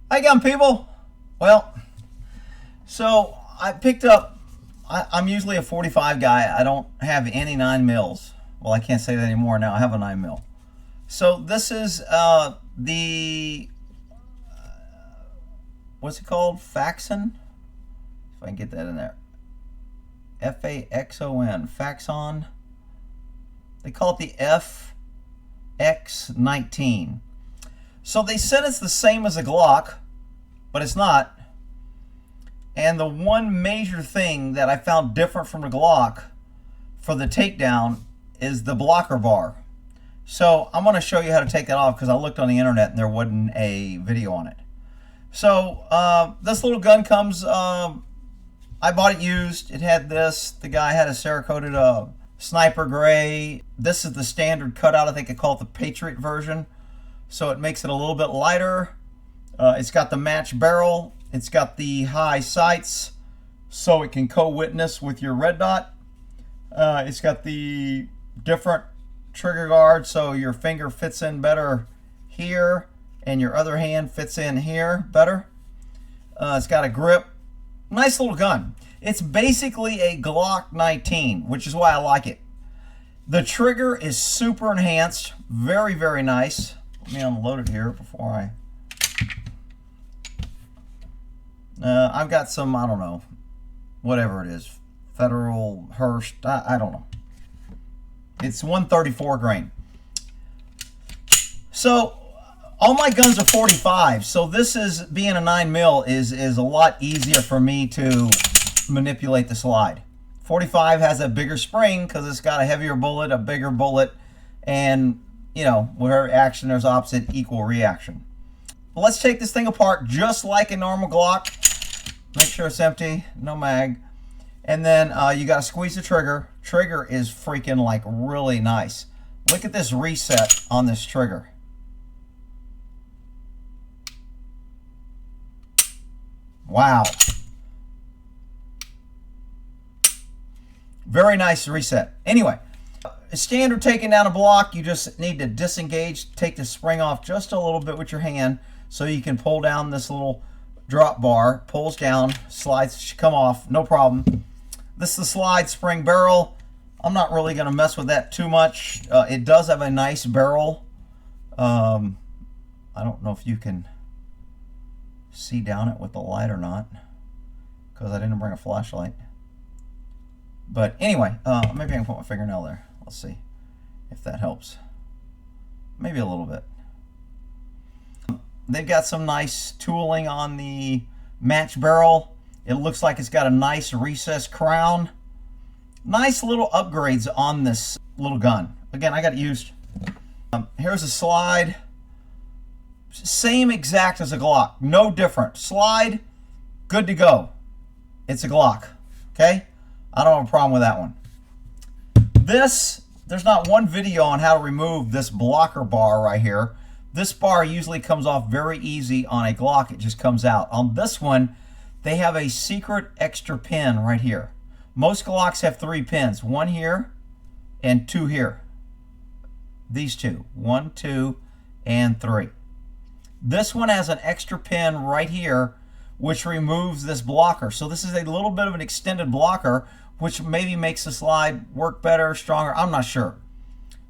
Hi again, people. Well, so I picked up, I'm usually a 45 guy. I don't have any 9 mils. Well, I can't say that anymore now. I have a 9 mil. So this is what's it called? Faxon? If I can get that in there. Faxon. Faxon. They call it the FX19. So they said it's the same as a Glock, but it's not. And the one major thing that I found different from the Glock for the Takedown is the blocker bar. So I'm going to show you how to take that off because I looked on the internet and there wasn't a video on it. So this little gun comes, I bought it used. It had this. The guy had a Cerakoted sniper gray. This is the standard cutout. I think they call it the Patriot version. So it makes it a little bit lighter. It's got the match barrel. It's got the high sights so it can co-witness with your red dot. It's got the different trigger guard so your finger fits in better here and your other hand fits in here better. It's got a grip. Nice little gun. It's basically a Glock 19, which is why I like it. The trigger is super enhanced. Very, very nice. Let me unload it here before I've got some, I don't know, whatever it is, Federal, Hurst, I don't know. It's 134 grain. So all my guns are 45. So this is, being a 9 mil is a lot easier for me to manipulate the slide. 45 has a bigger spring because it's got a heavier bullet, a bigger bullet, and you know, where action there's opposite, equal reaction. Well, let's take this thing apart just like a normal Glock. Make sure it's empty, no mag. And then you got to squeeze the trigger. Trigger is freaking like really nice. Look at this reset on this trigger. Wow. Very nice reset. Anyway. Standard taking down a block, you just need to disengage, take the spring off just a little bit with your hand so you can pull down this little drop bar. Pulls down, slides should come off, no problem. This is the slide spring barrel. I'm not really going to mess with that too much. It does have a nice barrel. I don't know if you can see down it with the light or not because I didn't bring a flashlight. But anyway, maybe I can put my fingernail there. Let's see if that helps. Maybe a little bit. They've got some nice tooling on the match barrel. It looks like it's got a nice recessed crown. Nice little upgrades on this little gun. Again, I got it used. Here's a slide. Same exact as a Glock. No different. Slide, good to go. It's a Glock. Okay? I don't have a problem with that one. There's not one video on how to remove this blocker bar right here. This bar usually comes off very easy on a Glock. It just comes out. On this one, they have a secret extra pin right here. Most Glocks have 3 pins. 1 here and 2 here. These 2. 1, 2, and 3. This one has an extra pin right here which removes this blocker. So this is a little bit of an extended blocker which maybe makes the slide work better, stronger. I'm not sure.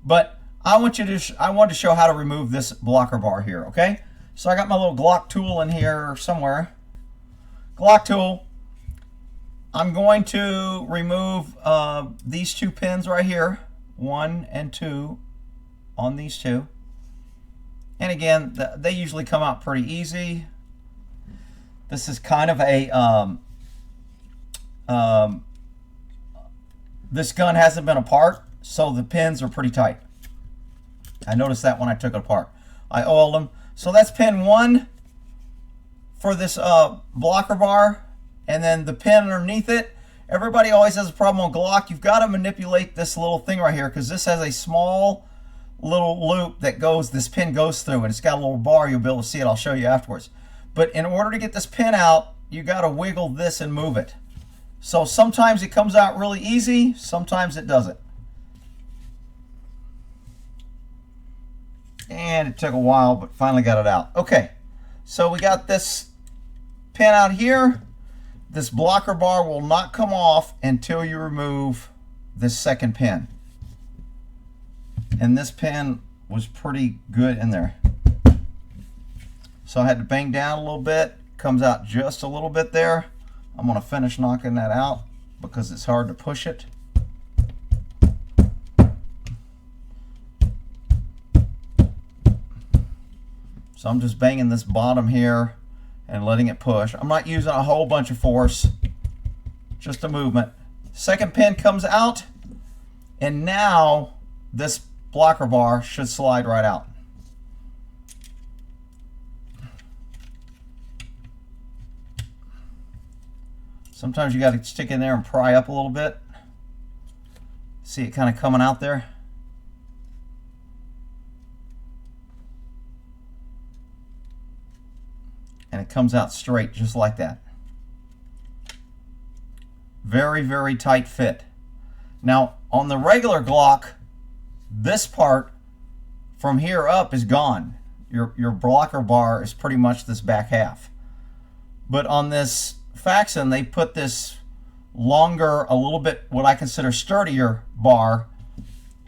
But I want to show how to remove this blocker bar here, okay? So I got my little Glock tool in here somewhere. Glock tool. I'm going to remove these 2 pins right here. 1 and 2 on these 2. And again, they usually come out pretty easy. This is kind of a this gun hasn't been apart, so the pins are pretty tight. I noticed that when I took it apart. I oiled them. So that's pin 1 for this blocker bar, and then the pin underneath it. Everybody always has a problem on Glock. You've got to manipulate this little thing right here because this has a small little loop that this pin goes through, and it's got a little bar. You'll be able to see it. I'll show you afterwards. But in order to get this pin out, you got to wiggle this and move it. So sometimes it comes out really easy, sometimes it doesn't. And it took a while, but finally got it out. Okay, So we got this pin out here. This blocker bar will not come off until you remove this second pin. And this pin was pretty good in there. So I had to bang down a little bit. Comes out just a little bit there. I'm going to finish knocking that out because it's hard to push it. So I'm just banging this bottom here and letting it push. I'm not using a whole bunch of force, just a movement. Second pin comes out, and now this blocker bar should slide right out. Sometimes you got to stick in there and pry up a little bit. See it kind of coming out there? And it comes out straight just like that. Very, very tight fit. Now on the regular Glock, this part from here up is gone. Your blocker bar is pretty much this back half. But on this Faxon, they put this longer, a little bit what I consider sturdier bar,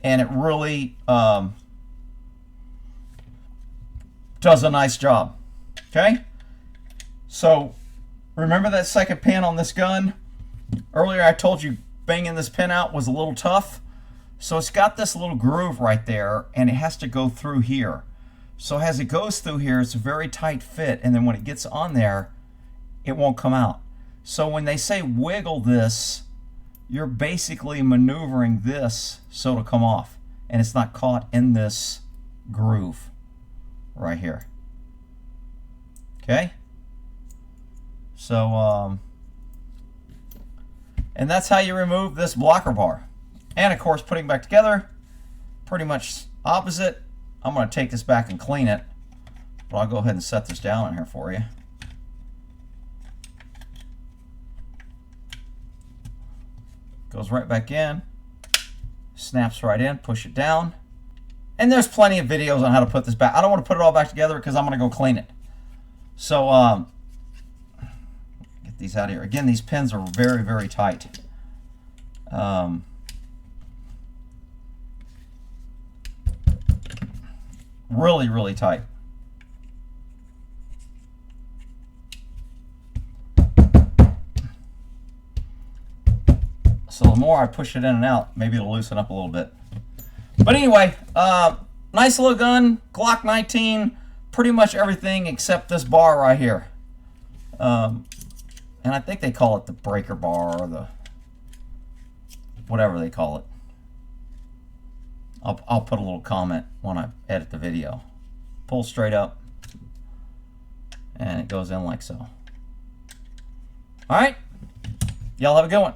and it really does a nice job. Okay? So remember that second pin on this gun? Earlier I told you banging this pin out was a little tough. So it's got this little groove right there, and it has to go through here. So as it goes through here, it's a very tight fit, and then when it gets on there, it won't come out. So when they say wiggle this, you're basically maneuvering this so it'll come off, and it's not caught in this groove right here. Okay? So, and that's how you remove this blocker bar. And of course, putting it back together, pretty much opposite. I'm going to take this back and clean it, but I'll go ahead and set this down in here for you. Goes right back in, snaps right in, push it down. And there's plenty of videos on how to put this back. I don't want to put it all back together because I'm going to go clean it. So, get these out of here. Again, these pins are very, very tight. Really, really tight. So the more I push it in and out, maybe it'll loosen up a little bit. But anyway, nice little gun, Glock 19, pretty much everything except this bar right here. And I think they call it the breaker bar or the whatever they call it. I'll put a little comment when I edit the video. Pull straight up, and it goes in like so. All right, y'all have a good one.